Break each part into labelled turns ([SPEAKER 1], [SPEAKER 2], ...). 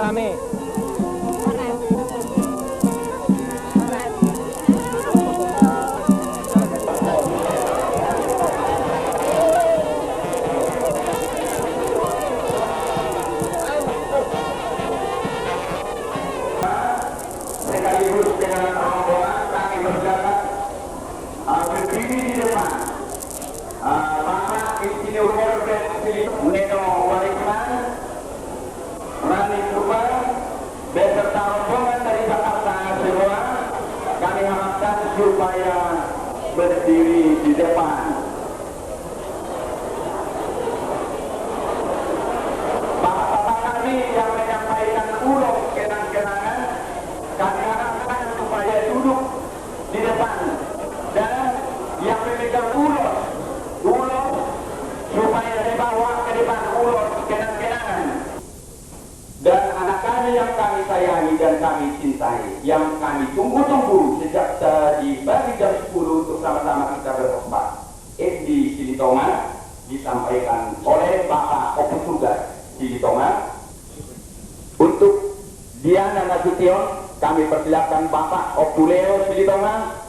[SPEAKER 1] Rame.
[SPEAKER 2] Sekaligus dengan rombongan kami berjalan berdiri di depan Bapak Insinyur Herbert Neno Warisman Rani Purba beserta rombongan dari Jakarta semua. Kami harapkan supaya berdiri di depan. Bapak-bapak kami yang menyampaikan ulok kenang-kenangan, kami harapkan supaya duduk di depan, dan yang memegang ulok supaya dibawa ke depan ulok kenang-kenangan. Dan anak kami yang kami sayangi dan kami cintai, yang kami tunggu-tunggu sejak tadi pagi jam 10 untuk sama-sama kita berkhotbah. Di Silitonga disampaikan oleh Bapak Opus Tugas Silitonga. Untuk Diana Nasution kami persilakan Bapak Opuleo Silitonga.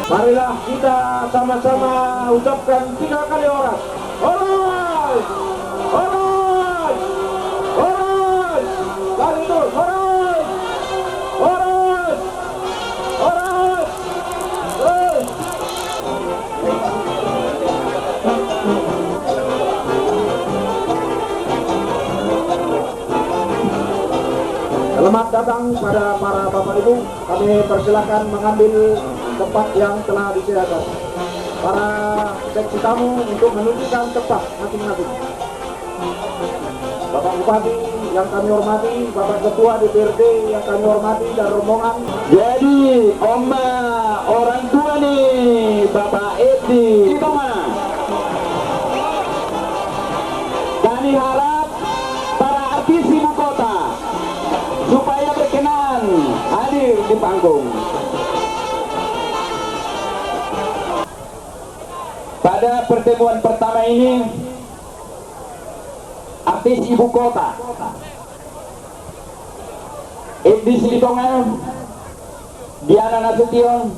[SPEAKER 1] Marilah kita sama-sama ucapkan 3 kali oras. Oras! Oras! Oras! Kali itu, oras! Oras! Oras! Oras! Selamat datang pada para bapak ibu. Kami persilakan mengambil tempat yang telah disediakan. Para seksi tamu untuk menunjukkan tempat masing-masing. Bapak Bupati yang kami hormati, Bapak Ketua DPRD yang kami hormati, dan rombongan.
[SPEAKER 2] Jadi Oma orang tua nih Bapak Edi itu mana? Kami harap para artis ibu kota supaya berkenan hadir di panggung. Pada pertemuan pertama ini, artis ibu kota Edi Silitonga, Diana Nasution,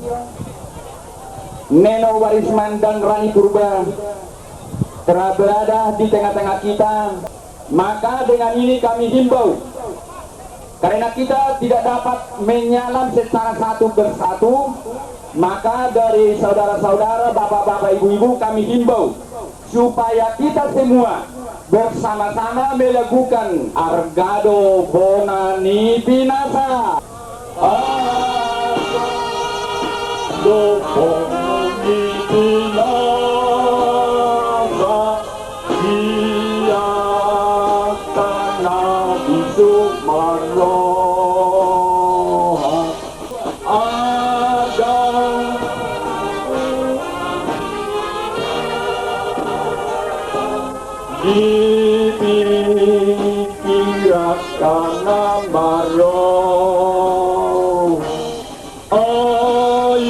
[SPEAKER 2] Neno Warisman, dan Rani Purba telah berada di tengah-tengah kita. Maka dengan ini kami himbau, karena kita tidak dapat menyalam secara satu persatu, maka dari saudara-saudara, bapak-bapak, ibu-ibu, kami himbau supaya kita semua bersama-sama melakukan Argado Bonani Pinasa. Argado Bonani Pinasa, dia tanah busuk maroha. Dipikirkan amaroh aidon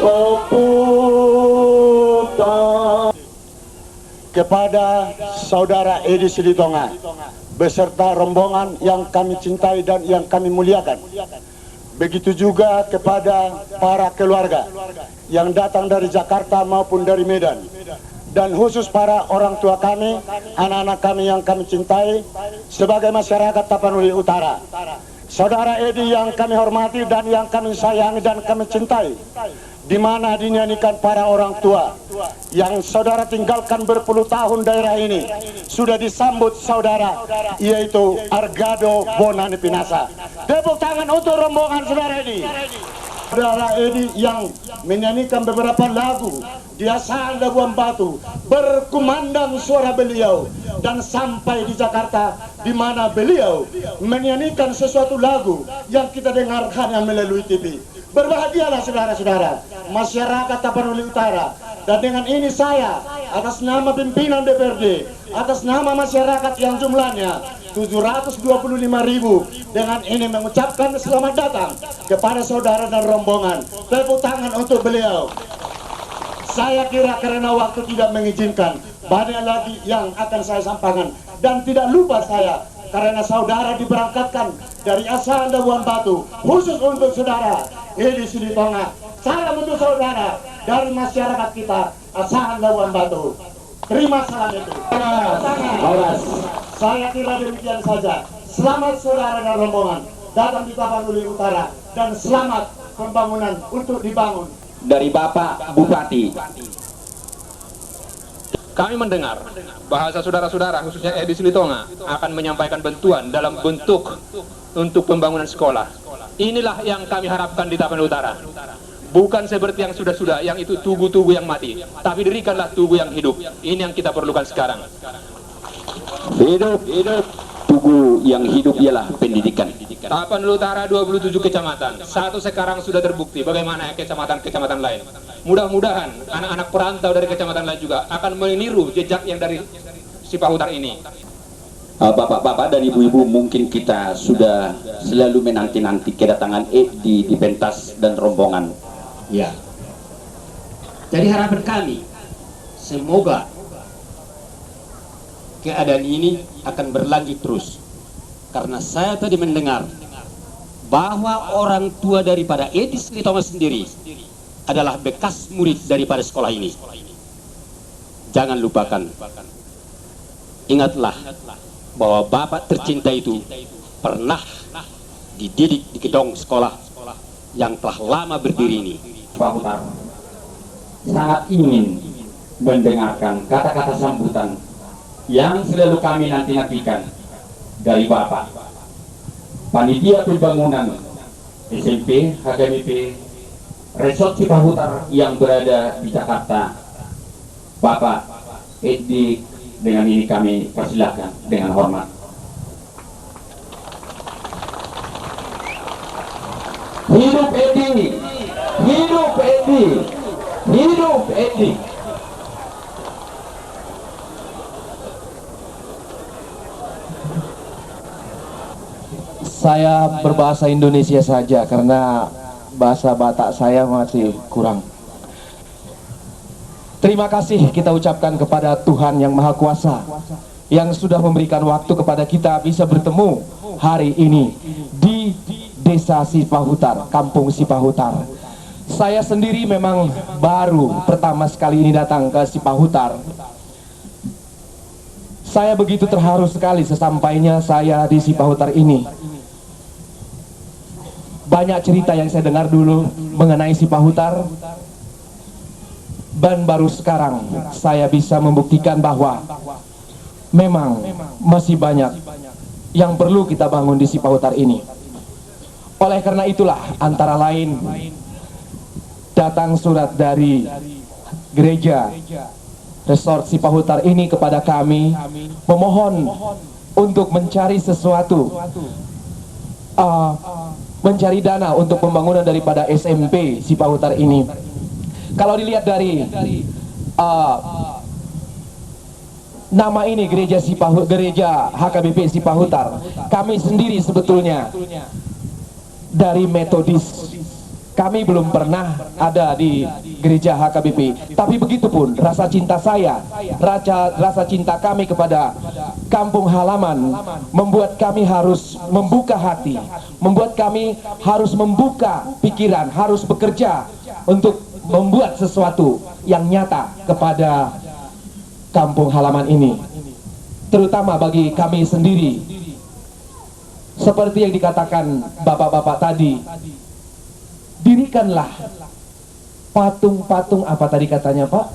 [SPEAKER 2] oputan.
[SPEAKER 3] Kepada saudara Edi Silitonga beserta rombongan yang kami cintai dan yang kami muliakan. Begitu juga kepada para keluarga yang datang dari Jakarta maupun dari Medan. Dan khusus para orang tua kami, anak-anak kami yang kami cintai sebagai masyarakat Tapanuli Utara. Saudara Edi yang kami hormati dan yang kami sayangi dan kami cintai, di mana dinyanyikan para orang tua yang saudara tinggalkan berpuluh tahun daerah ini, sudah disambut saudara, yaitu Argado Bonani Pinasa. Tepuk tangan untuk rombongan saudara Edi. Saudara Edi yang menyanyikan beberapa lagu di Asahan Labuan Batu, berkumandang suara beliau, dan sampai di Jakarta di mana beliau menyanyikan sesuatu lagu yang kita dengarkan melalui TV. Berbahagialah saudara-saudara masyarakat Tapanuli Utara, dan dengan ini saya atas nama pimpinan DPRD, atas nama masyarakat yang jumlahnya 725.000, dengan ini mengucapkan selamat datang kepada saudara dan rombongan. Tepuk tangan untuk beliau. Saya kira karena waktu tidak mengizinkan, banyak lagi yang akan saya sampaikan, dan tidak lupa saya karena saudara diberangkatkan dari Asahan Labuan Batu khusus untuk saudara Edi Silitonga. Salam untuk saudara dari masyarakat kita Asahan Labuan Batu. Terima salam itu. Saya kira demikian saja. Selamat saudara dan rombongan datang di Tapanuli Utara, dan selamat pembangunan untuk dibangun.
[SPEAKER 2] Dari Bapak Bupati,
[SPEAKER 4] kami mendengar bahasa saudara-saudara khususnya Edi Silitonga akan menyampaikan bantuan dalam bentuk untuk pembangunan sekolah. Inilah yang kami harapkan di Tapanuli Utara. Bukan seperti yang sudah-sudah, yang itu tugu-tugu yang mati, tapi dirikanlah tugu yang hidup. Ini yang kita perlukan sekarang.
[SPEAKER 2] Hidup tugu yang hidup ialah pendidikan.
[SPEAKER 4] Tapanuli Utara 27 kecamatan, satu sekarang sudah terbukti. Bagaimana kecamatan-kecamatan lain? Mudah-mudahan anak-anak perantau dari kecamatan lain juga akan meniru jejak yang dari Sipahutar ini.
[SPEAKER 2] Bapak-bapak dan ibu-ibu, mungkin kita sudah selalu menanti-nanti kedatangan Edi di pentas dan rombongan.
[SPEAKER 5] Ya. Jadi harapan kami, semoga keadaan ini akan berlanjut terus. Karena saya tadi mendengar bahwa orang tua daripada Edi Silitonga sendiri adalah bekas murid daripada sekolah ini. Jangan lupakan, ingatlah bahwa Bapak tercinta itu pernah dididik di gedung sekolah yang telah lama berdiri ini.
[SPEAKER 2] Pak Hutar sangat ingin mendengarkan kata-kata sambutan yang selalu kami nanti-nantikan dari Bapak, Panitia Pembangunan SMP HKBP Resort Cipahutar yang berada di Jakarta. Bapak Edi, dengan ini kami persilakan dengan hormat. Hidup Edi, hidup Edi, hidup Edi.
[SPEAKER 6] Saya berbahasa Indonesia saja karena bahasa Batak saya masih kurang. Terima kasih kita ucapkan kepada Tuhan Yang Maha Kuasa yang sudah memberikan waktu kepada kita bisa bertemu hari ini di Desa Cipahutar, Kampung Cipahutar. Saya sendiri memang baru pertama sekali ini datang ke Cipahutar. Saya begitu terharu sekali sesampainya saya di Cipahutar ini. Banyak cerita yang saya dengar dulu mengenai Cipahutar, dan baru sekarang saya bisa membuktikan bahwa memang masih banyak yang perlu kita bangun di Cipahutar ini. Oleh karena itulah antara lain datang surat dari gereja Resort Cipahutar ini kepada kami memohon untuk mencari sesuatu, mencari dana untuk pembangunan daripada SMP Cipahutar ini. Kalau dilihat dari nama ini gereja HKBP Cipahutar, kami sendiri sebetulnya dari Metodis. Kami belum pernah ada di gereja HKBP, tapi begitupun rasa cinta saya, rasa cinta kami kepada kampung halaman membuat kami harus membuka hati, membuat kami harus membuka pikiran, harus bekerja untuk membuat sesuatu yang nyata kepada kampung halaman ini, terutama bagi kami sendiri. Seperti yang dikatakan bapak-bapak tadi, dirikanlah patung-patung apa tadi katanya Pak,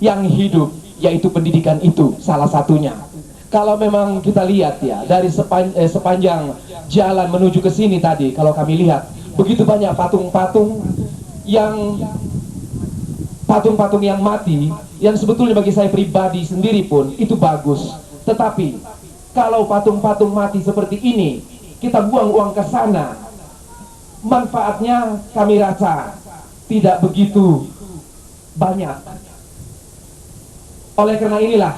[SPEAKER 6] yang hidup, yaitu pendidikan itu salah satunya. Kalau memang kita lihat ya dari sepanjang jalan menuju ke sini tadi, kalau kami lihat begitu banyak patung-patung yang mati, yang sebetulnya bagi saya pribadi sendiri pun itu bagus. Tetapi kalau patung-patung mati seperti ini kita buang uang ke sana, manfaatnya kami rasa tidak begitu banyak. Oleh karena inilah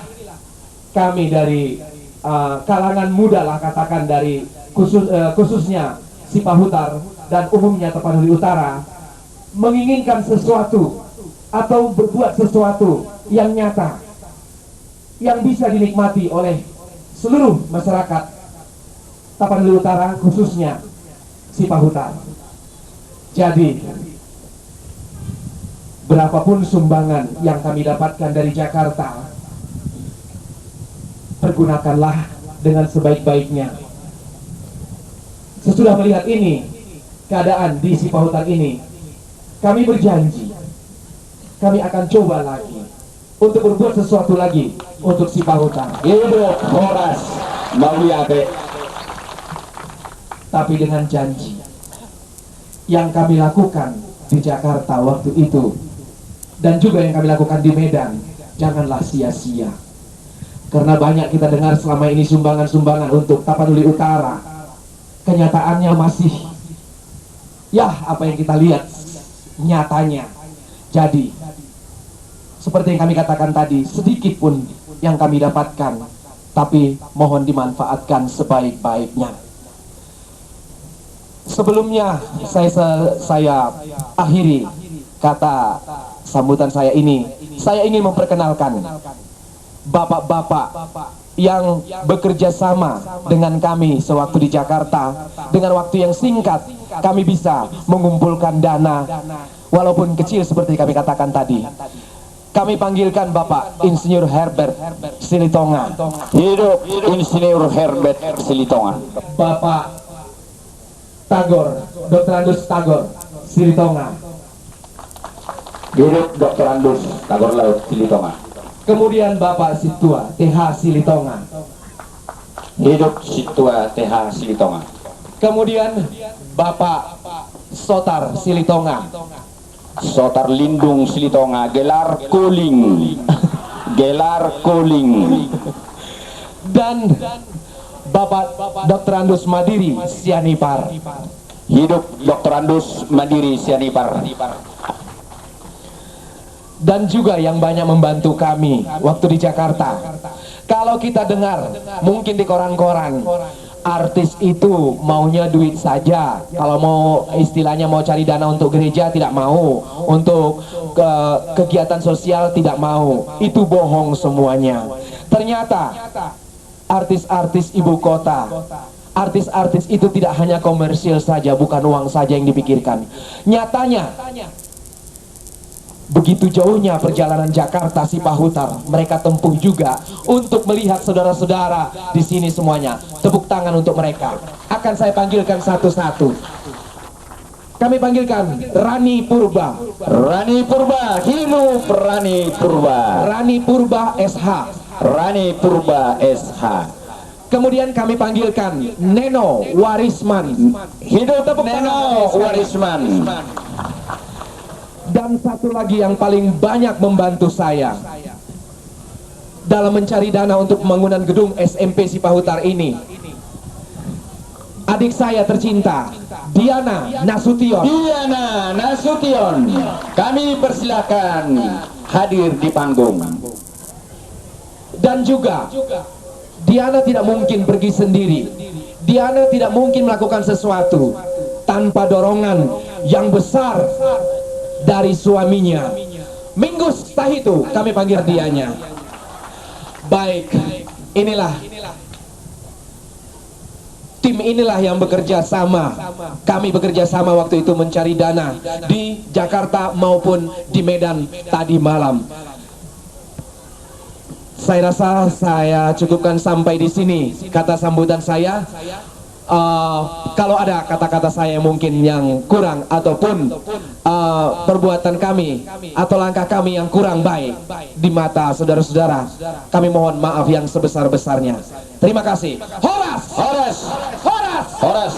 [SPEAKER 6] kami dari kalangan muda lah katakan dari khususnya Cipahutar dan umumnya Tapanuli Utara menginginkan sesuatu atau berbuat sesuatu yang nyata yang bisa dinikmati oleh seluruh masyarakat Tapanuli Utara, khususnya Cipahutar. Jadi berapapun sumbangan yang kami dapatkan dari Jakarta, pergunakanlah dengan sebaik-baiknya. Sesudah melihat ini, keadaan di Cipahutar ini, kami berjanji kami akan coba lagi untuk berbuat sesuatu lagi untuk Cipahutar.
[SPEAKER 2] Ibu Horas Mawiabe.
[SPEAKER 6] Tapi dengan janji yang kami lakukan di Jakarta waktu itu dan juga yang kami lakukan di Medan, janganlah sia-sia. Karena banyak kita dengar selama ini sumbangan-sumbangan untuk Tapanuli Utara, kenyataannya masih ya apa yang kita lihat nyatanya. Jadi seperti yang kami katakan tadi, sedikit pun yang kami dapatkan, tapi mohon dimanfaatkan sebaik-baiknya. Sebelumnya saya akhiri kata sambutan saya ini. Saya ingin memperkenalkan bapak-bapak yang bekerja sama dengan kami sewaktu di Jakarta. Dengan waktu yang singkat kami bisa mengumpulkan dana walaupun kecil seperti kami katakan tadi. Kami panggilkan Bapak Insinyur Herbert Silitonga.
[SPEAKER 2] Hidup Insinyur Herbert Silitonga.
[SPEAKER 6] Bapak Tagor, Dr. Andus Tagor Silitonga.
[SPEAKER 2] Hidup Dr. Andus Tagor Laut Silitonga.
[SPEAKER 6] Kemudian Bapak Situa TH Silitonga.
[SPEAKER 2] Hidup Situa TH Silitonga.
[SPEAKER 6] Kemudian Bapak Sotar Silitonga.
[SPEAKER 2] Sotar Lindung Silitonga, gelar Kuling. Gelar Kuling.
[SPEAKER 6] Dan Bapak Dr. Andus Madiri Sianipar.
[SPEAKER 2] Hidup Dr. Andus Madiri Sianipar.
[SPEAKER 6] Dan juga yang banyak membantu kami waktu di Jakarta. Kalau kita dengar mungkin di koran-koran, artis itu maunya duit saja. Kalau mau istilahnya mau cari dana untuk gereja tidak mau, untuk kegiatan sosial tidak mau. Itu bohong semuanya. Ternyata artis-artis ibu kota, artis-artis itu tidak hanya komersil saja, bukan uang saja yang dipikirkan. Nyatanya begitu jauhnya perjalanan Jakarta Sipahutar mereka tempuh juga untuk melihat saudara-saudara di sini semuanya. Tepuk tangan untuk mereka. Akan saya panggilkan satu-satu. Kami panggilkan Rani Purba.
[SPEAKER 2] Rani Purba, hidup Rani Purba.
[SPEAKER 6] Rani Purba SH.
[SPEAKER 2] Rani Purba SH.
[SPEAKER 6] Kemudian kami panggilkan Neno Warisman.
[SPEAKER 2] Hidup Neno Warisman.
[SPEAKER 6] Dan satu lagi yang paling banyak membantu saya dalam mencari dana untuk pembangunan gedung SMP Sipahutar ini, adik saya tercinta Diana Nasution.
[SPEAKER 2] Diana Nasution, kami persilakan hadir di panggung.
[SPEAKER 6] Dan juga Diana tidak mungkin pergi sendiri. Diana tidak mungkin melakukan sesuatu tanpa dorongan yang besar dari suaminya. Minggus Tahitu, kami panggil dianya. Baik, inilah tim inilah yang bekerja sama. Kami bekerja sama waktu itu mencari dana di Jakarta maupun di Medan tadi malam. Saya rasa saya cukupkan sampai di sini kata sambutan saya. Kalau ada kata-kata saya mungkin yang kurang ataupun perbuatan kami atau langkah kami yang kurang baik di mata saudara-saudara, kami mohon maaf yang sebesar-besarnya. Terima kasih. Horas!
[SPEAKER 2] Horas!
[SPEAKER 6] Horas!
[SPEAKER 2] Horas!